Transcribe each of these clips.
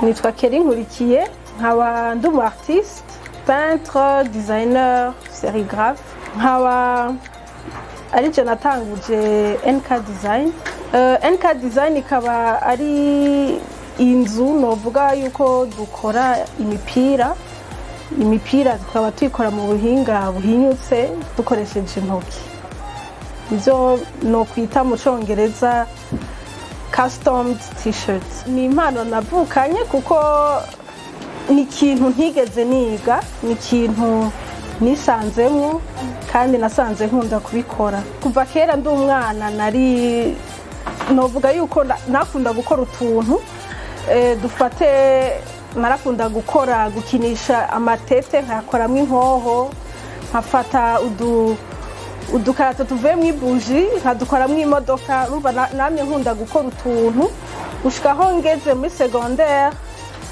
nitwa Nkurikiye, nkaba ndi umu artiste, peintre, designer, serigraphe, nkaba ari je natanguje NK Design. NK Design ikaba ari inzu novuga yuko dukora imipira tukaba tuyikora mu buhinga buhinyitse dukoresheje intoki. Ivyo no kwita mu Congereza custom t-shirts. Ni impano navukanye kuko ni ikintu ntigeze niga, ni ikintu nisanzemwo kandi nasanze nkunda kubikora. Kuva kera ndi umwana nari novuga yuko nakunda gukora utuntu dufate, narakunda gukinisha amatete nkakoramwe inkoho, nkafata udukarato tuvuye mw'ibuji nkadukoramwe imodoka. Urumva namye nkunda gukora utuntu gushika aho ngeze muri secondaire,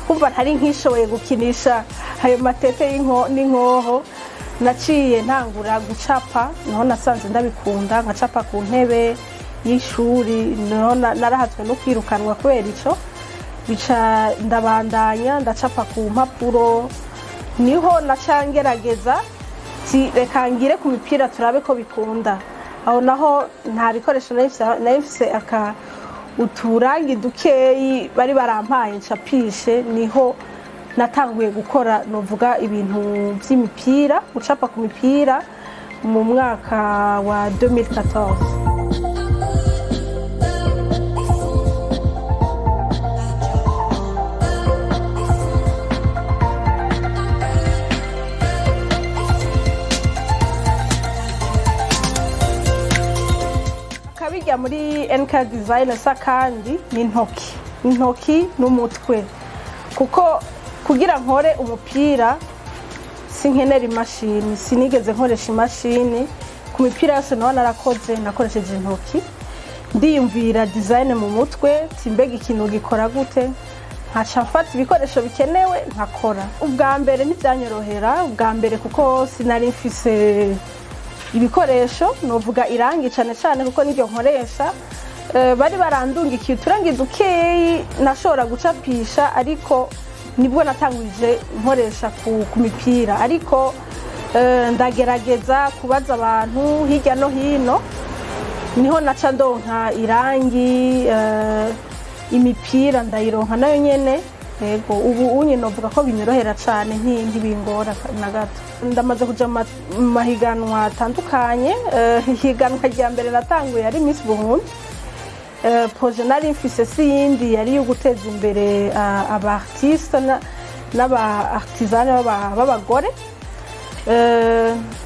kumva ntari nkishoboye gukinisha ayo matete n'inkoho. Naciye ntangura gucapa, naho nasanze ndabikunda, nkacapa ku ntebe y'ishuri, naho narahatswe no kwirukanwa kubera ico. Bica ndabandanya ndacapa ku mpapuro, niho nacangerageza reka ngire ku mipira turabe ko bikunda. Aho naho nta bikoresho nahise uturangi dukeyi bari barampaye ncapishe, niho natanguye gukora novuga ibintu vy'imipira, gucapa ku mipira mu mwaka wa 2014. Kabijya muri NK Design sakandi ni intoki n'umutwe, kuko kugira nkore umupira sinkenera imashini, sinigeze nkoresha imashini. Ku mipira yose naho nakoresheje intoki, ndiyumvira design mu mutwe, timbega ikintu gikora gute, nkaca mfata ibikoresho bikenewe nkakora. Ubwa mbere ntivyanyorohera, ubwa mbere kuko sinari mfise ibikoresho, novuga irangi cane kuko niryo nkoresha. Bari barandungikiye uturangi dukeyi nashobora gucapisha, ariko nibwo natanguje nkoresha ku mipira. Ariko ndagerageza kubaza abantu hirya no hino, niho naca ndonka irangi, imipira ndayironka nayo nyene. Yego ubu unye novuga ko binyorohera cane, ntibingora na gato. Ndamaze kuja mu mahiganwa atandukanye. Higanwa rya mbere natanguye ari Miss Burundi. Projet nari mfise siyindi yari yo guteza imbere aba artiste n'aba artisan b'abagore.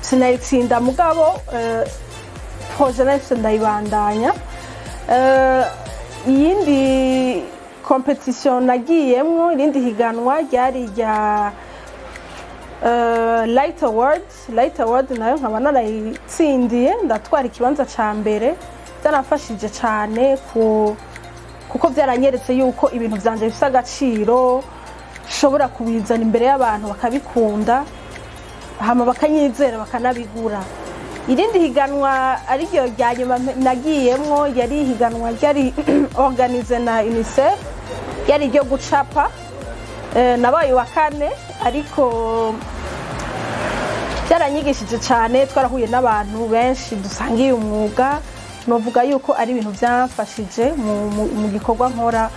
Sinayitsinda mugabo projet nari mfise ndayibandanya. Iyindi competition nagiyemwo, irindi higanwa ryari rya Light Award, nayo nkaba narayitsindiye ndatwara ikibanza ca mbere. Byanafashije cyane kuko byaranyeretse yuko ibintu byanje bifite agaciro, shobora kubizana imbere y'abantu bakabikunda, hama bakanyizera bakanabigura. Irindi higanwa ari ryo rya nyuma nagiyemwo, yari higanwa ryari organize na UNICEF, yari ryo gucapa. Nabaye wa kane, ariko byaranyigishije cyane. Twarahuye n'abantu benshi dusangiye umwuga, novuga yuko ari ibintu byamfashije mu gikorwa nkora,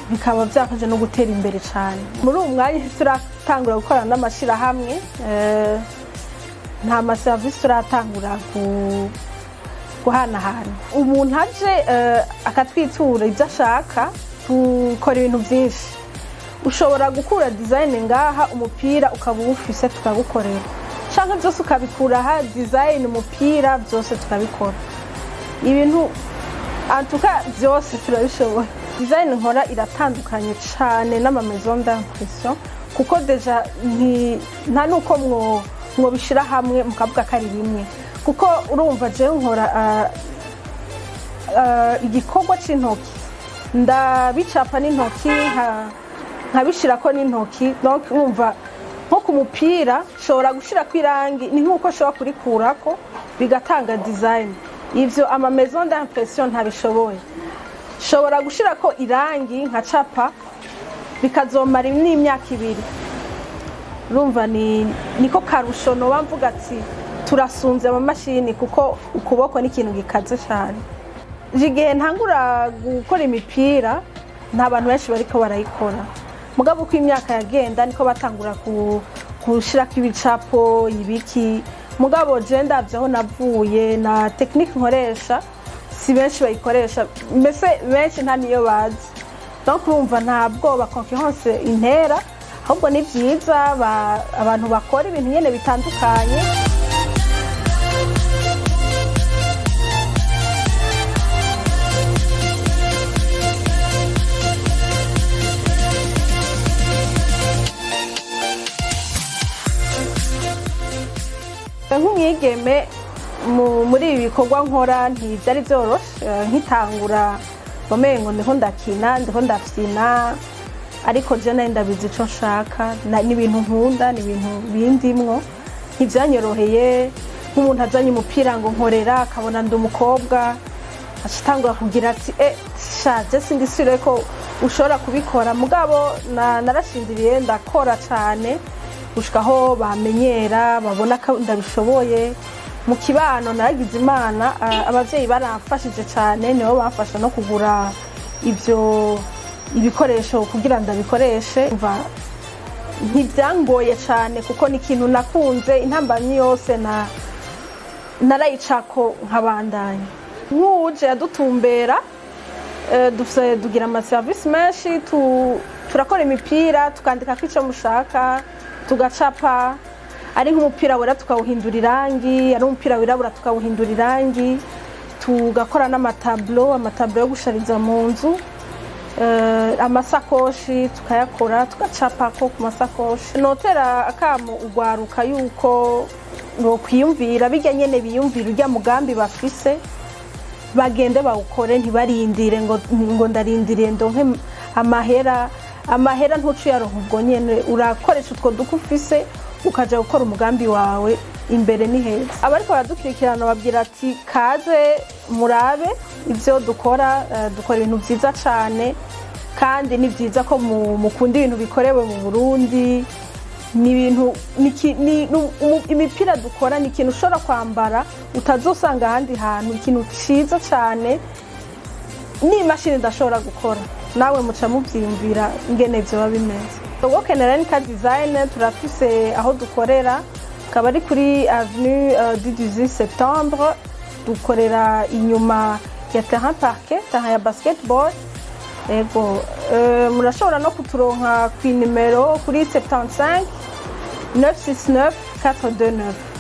bikaba byafashe no gutera imbere cyane. Muri uwo mwanya turatangura gukora n'amashirahamwe, nta maservice turatangura guhanahana. Umuntu aje akatwitura ibyo ashaka, tukora ibintu byinshi. Ushobora gukura design ngaha, umupira ukaba ufise tukagukorera, canke byose ukabikura aha design umupira byose tukabikora. Ibintu antuka byose turabishobora. Design nkora iratandukanye cyane n'ama maison d'impression, kuko deja nta nuko mwobishira hamwe mukavuga ko ari bimwe, kuko urumva je nkora igikorwa c'intoki, ndabicapa n'intoki, nkabishirako n'intoki. Donc urumva nko ku mupira shobora gushirako irangi, ni nkuko shobora kurikurako bigatanga design. Ivyo ama maison d'impression ntabishoboye. Shobora gushirako irangi nkacapa bikazomara n'imyaka 2. Urumva niko karusho no bamvuga ati turasunze amamashini kuko ukuboko n'ikintu gikaze cyane. Igihe ntangura gukora imipira nta bantu benshi bariko barayikora, mugabo uko imyaka yagenda niko batangura gushira ibicapo ibiki, mugabo je ndavyeho navuye na technique nkoresha si benshi bayikoresha, mbese benshi nta niyo bazi. Donc urumva nta bwoba concurrence intera, ahubwo ni vyiza abantu bakora ibintu nyene bitandukanye. Nk'umwigeme muri ibi bikorwa nkora ntivyari vyoroshe, nkitangura bamengo ndiho ndakina ndiho ndafyina, ariko je nayo ndabizi ico nshaka, ni ibintu nkunda, ni ibintu bindimwo, ntivyanyoroheye. Nk'umuntu azanye umupira ngo nkorera akabona ndi umukobwa acitangura kugira ati shaje sindisire ko ushobora kubikora, mugabo narashindiriye ndakora cane gushikaho bamenyera babona ko ndabishoboye. Mu kibano naragize imana, abavyeyi baramfashije cyane, nibo bamfasha no kugura ivyo ibikoresho kugira ndabikoreshe. Ntivyangoye cyane kuko ni ikintu nakunze, intambamyi yose narayicako nkabandanya. Nk'uje yadutumbera dufise dugira ama service menshi, turakora imipira tukandika ko ico mushaka, tugacapa. Ari nk'umupira wera tukawuhindura irangi, ari umupira wirabura tukawuhindura irangi, tugakora n'amatablo yo gushariza mu nzu, amasakoshi tukayakora tugacapa ko ku masakoshi. Notera akamo ugwaruka yuko no kwiyumvira bijya nyene biyumvira urya mugambi bafise, bagende bawukore, ntibarindire ngo ndarindiriye ndonke amahera ntucu yaronka ubwo nyene. Urakoresha utwo duka ufise ukaja gukora umugambi wawe, imbere ni heza. Abariko baradukurikirana babwira ati kaze murabe ivyo dukora, dukora ibintu vyiza cane, kandi ni vyiza ko mukunda ibintu bikorewe mu Burundi. Ni ibintu imipira dukora ni ikintu ushobora kwambara utazosanga ahandi hantu, ikintu ciza cane n'imashini ndashobora gukora. Nawe muca muvyiyumvira ingene vyoba bimeze. Wokenera ni ka design, turafise aho dukorera, kaba ari kuri avenue du 18 septembre, dukorera inyuma ya terrain parquet, terrain ya basketball. Ego murashobora no kuturonka ku nimero kuri 75 969 429.